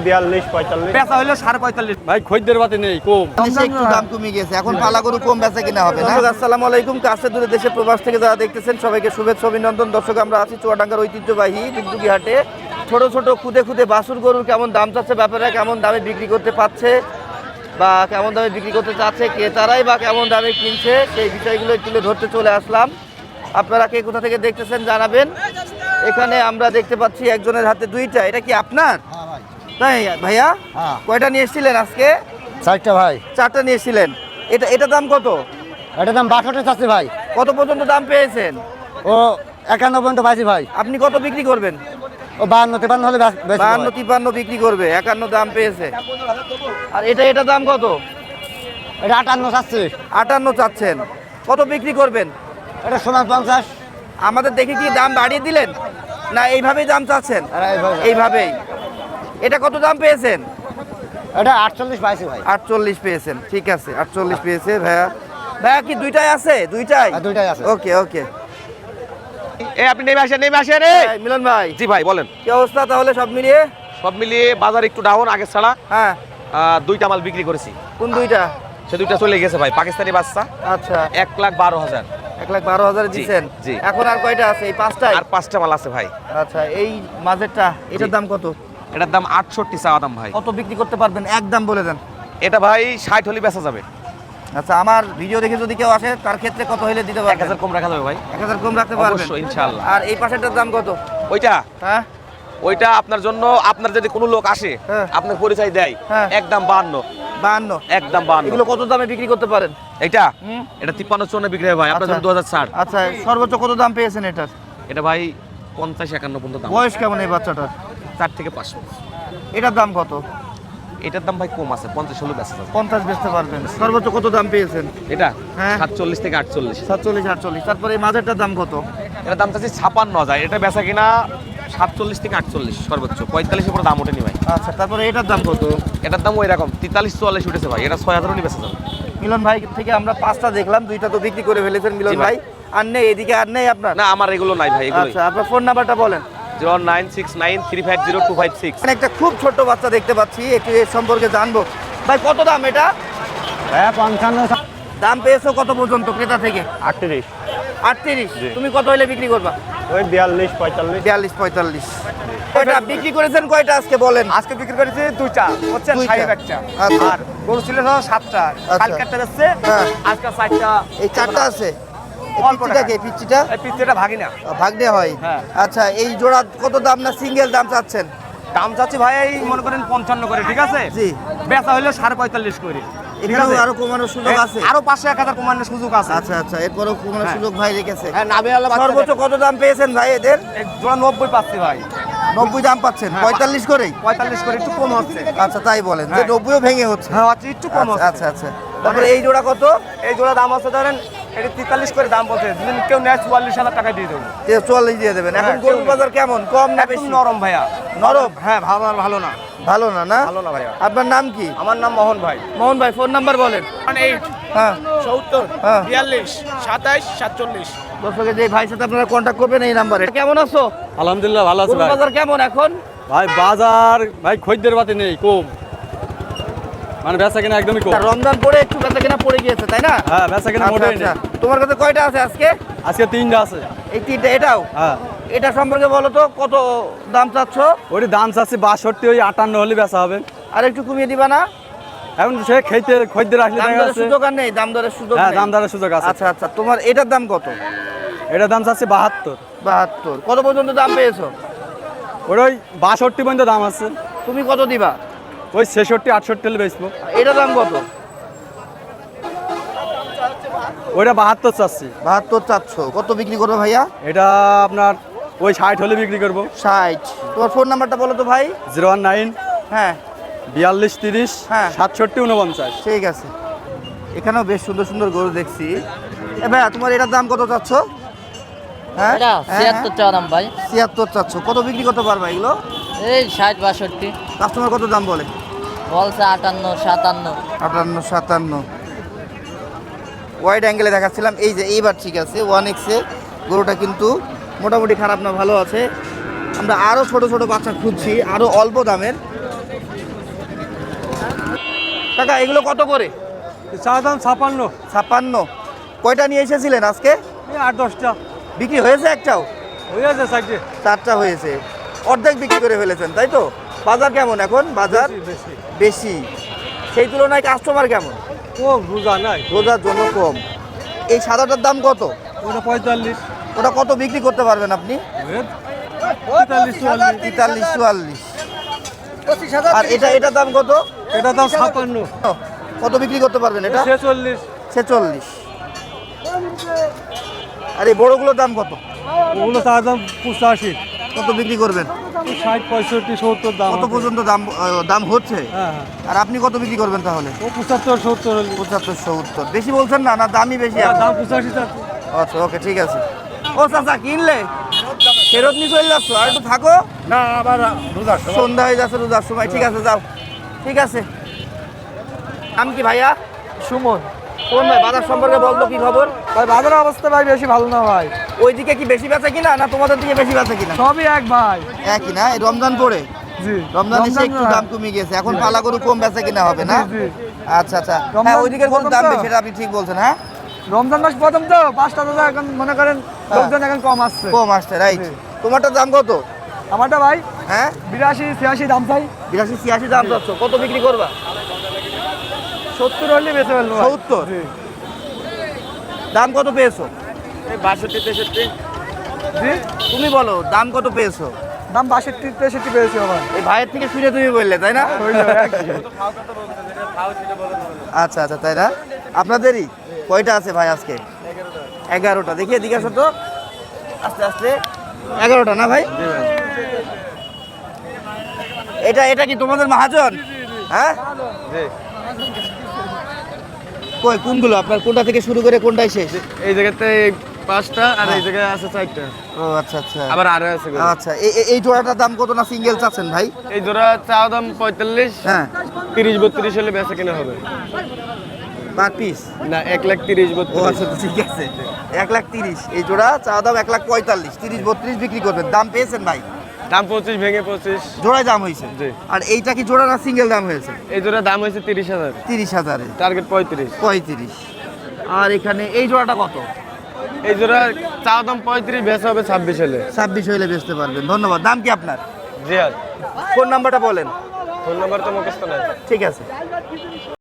42 45 বেচা হলো 45.5 ভাই খদ্দের বাতে নেই কম একটু দাম কমে গেছে এখন পালা গরু কম বেচা কিনা হবে না। আসসালামু আলাইকুম, কাছে দূরে দেশে প্রবাস থেকে যারা দেখতেছেন সবাইকে শুভেচ্ছা অভিনন্দন। দর্শক, আমরা আছি চুয়াডাঙ্গার ঐতিহ্যবাহী ডুগডুগি হাটে। ছোট ছোট খুদে খুদে বাছুর গরুর কেমন দাম চাচ্ছে, ব্যাপারীরা কেমন দামে বিক্রি করতে পারছে বা কেমন দামে বিক্রি করতে চাচ্ছে, ক্রেতারাই বা কেমন দামে কিনছে, সেই বিষয়গুলো তুলে ধরতে চলে আসলাম। আপনারা কে কোথা থেকে দেখতেছেন জানাবেন। এখানে আমরা দেখতে পাচ্ছি একজনের হাতে দুইটা। এটা কি আপনার? তাই ভাইয়া, কয়টা নিয়ে এসেছিলেন আজকে? 4টা ভাই। 4টা নিয়ে এসেছিলেন। এটা দাম কত? এটার দাম 62 চাচ্ছি ভাই। কত পর্যন্ত দাম পেয়েছেন? ও 51 পর্যন্ত পাইছি ভাই। আপনি কত বিক্রি করবেন? ও 52 53 হলে 52 53 বিক্রি করবে, 51 দাম পেয়েছে। আর এটা দাম কত? এটা 58 চাচ্ছি। 58 চাচ্ছেন, কত বিক্রি করবেন? এটা সোনার 50। আমাদের দেখে কি দাম বাড়িয়ে দিলেন না এইভাবেই দাম চাচ্ছেন? এইভাবে। এইভাবেই। এটা কত দাম পেয়েছেন? এটা 48 পাইছি ভাই। 48 পেয়েছেন, ঠিক আছে, 48 পেয়েছে ভাইয়া। ভাইয়া কি দুইটাই আছে? দুইটাই? হ্যাঁ, দুইটাই আছে। ওকে ওকে। আপনি নেমে আসেন রে। মিলন ভাই, জি ভাই বলেন। কি অবস্থা তাহলে সব মিলিয়ে? সব মিলিয়ে বাজার একটু ডাউন আগে ছাড়া। হ্যাঁ, দুইটা মাল বিক্রি করেছি। কোন দুইটা? সে দুইটা চলে গেছে ভাই, পাকিস্তানি বাচ্চা। আচ্ছা, 1,12,000। 1,12,000 জি, দিচ্ছেন? জি। এখন আর কয়টা আছে? এই 5টাই? আর 5টা মাল আছে ভাই। আচ্ছা, এই মাঝেরটা এটার জি। দাম কত? এটার দাম 68 চাওয়া দাম ভাই। কত বিক্রি করতে পারবেন? একদম বলে দেন। এটা ভাই 60 হলে বেচা যাবে। আচ্ছা, আমার ভিডিও দেখে যদি কেউ আসে তার ক্ষেত্রে কত হইলে দিতে পারবেন? 1000 কম রাখা যাবে ভাই। 1000 কম রাখতে পারবেন? অবশ্যই ইনশাআল্লাহ। আর এই পাশেরটার দাম কত? ওইটা হ্যাঁ, ওইটা আপনার জন্য, আপনার যদি কোনো লোক আসে হ্যাঁ। আপনার পরিচয় দেয়, হ্যাঁ। একদম 52। 52? একদম 52। এগুলো কত দামে বিক্রি করতে পারেন? এটা হুম। এটা 53 বিক্রি হয় ভাই, আপনার আচ্ছা। জন্য 2000 আচ্ছা, সর্বোচ্চ কত দাম পেয়েছেন এটার? এটা ভাই 50-51 পর্যন্ত দাম। বয়স কেমন এই বাচ্চাটার? 4 থেকে 5 মাস। এটার দাম কত? এটার দাম ভাই কম আছে, 50 হলে বেচা যাবে। 50 বেচতে পারবেন। সর্বোচ্চ কত দাম পেয়েছেন? এটা হ্যাঁ। 47 থেকে 48। 47 48। তারপরে এই মাঝেরটার দাম কত? এটার দাম চাচ্ছি 56,000। এটা বেচা কিনা 47 থেকে 48 সর্বোচ্চ, 45 এর উপরে দাম ওঠেনি ভাই। আচ্ছা, তারপরে এটার দাম কত? এটার দাম ওই রকম 43-44 উঠেছে ভাই। এটা 6,000 হলে বেচা যাবে। মিলন ভাই থেকে আমরা 5টা দেখলাম, 2টা তো বিক্রি করে ফেলেছেন মিলন জি ভাই। ভাই। আর নেই এদিকে? আর নেই আপনার? না, আমার এগুলো নাই ভাই, এগুলোই। আচ্ছা, আপনার ফোন নাম্বারটা বলেন। 0969350256। এখানে একটা খুব ছোট বাচ্চা দেখতে পাচ্ছি, একটু এর সম্পর্কে জানবো। ভাই কত দাম এটা? হ্যাঁ 55। দাম পেয়েছো কত পর্যন্ত ক্রেতা থেকে? 38 38? তুমি কত হইলে বিক্রি করবা? ওই 42 45 42 45। কয়টা বিক্রি করেছেন? কয়টা আজকে বলেন? আজকে বিক্রি করেছি 2টা, বুঝছেন, দুইটা। 60 বাচ্চা। আচ্ছা। আর গরু ছিল 7টা, আচ্ছা। কালকে একটা বেচছে, হ্যাঁ। আজকে 4টা। এই 4টা আছে? এই অল্প পিচ্চিটা টাকা। কে? পিচ্চিটা এই পিচ্চিটা ভাগি না। ভাগ্নে হয়? হ্যাঁ। আচ্ছা, এই জোড়া কত দাম না সিঙ্গেল দাম চাচ্ছেন? দাম চাচ্ছি ভাই এই মনে করেন 55 করে, ঠিক আছে? জি। বেচা হইলো 45.5 করে। ঠিক এখানেও আছে? আরো কমানোর সুযোগ আছে? আরো 500-1000 কমানোর সুযোগ আছে। আচ্ছা আচ্ছা, এরপরও কমানোর হ্যাঁ। সুযোগ ভাই রেখেছে। হ্যাঁ, নাভি আলা বাচ্চা। সর্বোচ্চ কত দাম পেয়েছেন ভাই এদের? এক জোড়া 90 পাচ্ছি ভাই। 90 দাম পাচ্ছেন? হ্যাঁ। 45 করেই? 45 করে, একটু কম হচ্ছে। আচ্ছা, তাই বলেন যে হ্যাঁ। 90ও ভেঙে হচ্ছে? হ্যাঁ, আচ্ছা, একটু কম আচ্ছা হচ্ছে। আচ্ছা আচ্ছা। তারপরে এই জোড়া কত? এই জোড়া দাম আছে ধরেন এটা 43 করে দাম বলছে। যদি কেউ নেয় 44,000 টাকা দিয়ে দেবো। 44 দিয়ে দেবেন। এখন হ্যাঁ, গরুর বাজার কেমন, কম না একদম বেশি? নরম ভাইয়া। নরম? হ্যাঁ, ভালো আর ভালো না। ভালো না? না ভালো না ভাইয়া। আপনার নাম কি? আমার নাম মোহন ভাই। মোহন ভাই, ফোন নাম্বার বলেন। 8 হ্যাঁ 70 হ্যাঁ। 42 27 47। দর্শকের যে ভাইয়ের সাথে আপনারা কন্ট্যাক্ট করবেন এই নাম্বারে। কেমন আছো? আলহামদুলিল্লাহ ভালো আছি গরুর ভাই। বাজার কেমন এখন? ভাই বাজার ভাই খদ্দের বাতে নেই কম, মানে বেচা কিনা একদমই কম। রমজান পরে একটু বেচা কেনা পড়ে গিয়েছে, তাই না? হ্যাঁ, বেচা কিনা আচ্ছা, মোটেই আচ্ছা। নেই। তোমার কাছে কয়টা আছে আজকে? আজকে 3টা আছে। এই 3টা? এটাও? হ্যাঁ, এটা সম্পর্কে বলো তো, কত দাম চাচ্ছ? ওই দাম চাচ্ছি 62, ওই 58 হলে বেচা হবে। আর একটু কমিয়ে দিবা না? এখন সে খেতে খদ্দের আসলে দাম দেখা দরের যাচ্ছে। সুযোগ আর নেই? দাম দরের সুযোগ হ্যাঁ, নেই? দাম দরের সুযোগ আছে। আচ্ছা আচ্ছা, তোমার এটার দাম কত? এটার দাম চাচ্ছি 72। 72? কত পর্যন্ত দাম পেয়েছো? ওই 62 পর্যন্ত দাম আছে। তুমি কত দিবা? ওই 66 68 হলে বেচবো। এটার দাম কত? ওইটা 72 চাচ্ছি। 72 চাচ্ছ? কত বিক্রি করবে ভাইয়া? এটা আপনার ওই 60 হলে বিক্রি করবো। 60? তোমার ফোন নাম্বারটা বলো তো ভাই। 019 হ্যাঁ 42 30 হ্যাঁ। 67 49। ঠিক আছে। এখানেও বেশ সুন্দর সুন্দর গরু দেখছি। এ ভাইয়া, তোমার এটার দাম কত চাচ্ছ? হ্যাঁ এটা 76 টাকা দাম ভাই। 76 চাচ্ছ? কত বিক্রি করতে পারবা এগুলো? এই 60 62 কাস্টমার কত দাম বলে? বলছে 58 57। 58 57। ওয়াইড অ্যাঙ্গেলে দেখাচ্ছিলাম। এই যে এইবার ঠিক আছে। 1x এ গরুটা কিন্তু মোটামুটি খারাপ না, ভালো আছে। আমরা আরও ছোট ছোট বাচ্চা খুঁজছি, আরও অল্প দামের। কাকা এগুলো কত করে? চা দাম 56। 56। কয়টা নিয়ে এসেছিলেন আজকে? এই 8-10টা বিক্রি হয়েছে একটাও? হয়ে আছে সাইডে। 4টা হয়েছে, অর্ধেক বিক্রি করে ফেলেছেন তাই তো? বাজার কেমন এখন? বাজার বেশি বেশি, সেই তুলনায় কাস্টমার কেমন? কম, রোজা নাই। রোজার জন্য কম। এই সাদাটার দাম কত? ওটা 45। ওটা কত বিক্রি করতে পারবেন আপনি? 43-44। আর এটার দাম কত? এটা দাম 56। কত বিক্রি করতে পারবেন এটা? 46। 46। আর এই বড়গুলোর দাম কত? ওগুলো চা দাম 85। কত বিক্রি করবেন? 60, 65, 70 দাম। কত পর্যন্ত দাম হচ্ছে? হ্যাঁ। আর আপনি কত বিক্রি করবেন তাহলে? ও 75, 70। 75-70। বেশি বলছেন না, না দামই বেশি? দাম 85 আছে। আচ্ছা ওকে, ঠিক আছে। ও চাচা কিনলে ফেরত নিয়ে চলে যাচ্ছ? আর একটু থাকো না আবার রোজার সন্ধ্যা হয়ে যাচ্ছে, রোজার সময়। ঠিক আছে যাও, ঠিক আছে। নাম কি ভাইয়া? সুমন। কোন ভাই বাজার সম্পর্কে বলতো, কি খবর? ভাই বাজারের অবস্থা ভাই বেশি ভালো না ভাই। ওইদিকে কি বেশি বেচা কিনা না তোমাদের দিকে বেশি বেচা কিনা? সবই এক ভাই। একই না? এই রমজান পড়ে, জি। রমজান এসে একটু দাম কমে গেছে, এখন পালা গরু কম বেচা কিনা হবে না? জি। আচ্ছা আচ্ছা, রমজান হ্যাঁ ওইদিকের গরুর দাম প্রথম তো? বেশি, এটা আপনি ঠিক বলছেন। হ্যাঁ রমজান মাস প্রথম তো 5টা রোজা, এখন মনে করেন লোকজন এখন কম আসছে। কম আসছে, রাইট। জি। তোমারটার দাম কত? আমারটা ভাই হ্যাঁ 82-86 দাম চাই। 82-86 দাম চাচ্ছ, কত বিক্রি করবা? 70 হলে বেঁচে ফেলবো ভাই। 70? জি। দাম কত পেয়েছো? 62-63। জি। তুমি বলো দাম কত পেয়েছো? দাম 62-63 পেয়েছি আবার। এই ভাইয়ের থেকে শুনে তুমি বললে তাই না? হইলো একই। আচ্ছা আচ্ছা, তাই না? আপনাদেরই কয়টা আছে ভাই আজকে? 11টা। দেখি এদিকে আসো তো, আস্তে আস্তে। 11টা না ভাই? এটা কি তোমাদের মহাজন? হ্যাঁ কই কোনগুলো আপনার? কোনটা থেকে শুরু করে কোনটাই শেষ? এই জায়গাতে 5টা আর এই জায়গায় আছে 4টা। ও আচ্ছা আচ্ছা আবার আরো আছে গরু। আচ্ছা। এই জোড়াটার দাম কত না সিঙ্গেল চাচ্ছেন ভাই? এই জোড়া চা দাম 45। হ্যাঁ 30-32 হলে বেচা কিনা হবে। Per piece? না 1,30,32। ও আচ্ছা ঠিক আছে, 1,30,000। এই জোড়া চা দাম 1,45,000, 30-32 বিক্রি করবেন। দাম পেয়েছেন ভাই? দাম 25 ভেঙে 25। জোড়ায় দাম হয়েছে? জি। আর এইটা কি জোড়া না সিঙ্গেল দাম হয়েছে? এই জোড়া দাম হয়েছে 30,000। 30,000-এ টার্গেট 35। 35। আর এখানে এই জোড়াটা কত? এই জোড়া চা দাম 35, বেচা হবে 26 হলে। 26 হইলে বেচতে পারবেন। ধন্যবাদ। দাম কি আপনার? জিয়াদ। ফোন নাম্বারটা বলেন। ফোন নাম্বার তো মুখস্থ নাই। ঠিক আছে।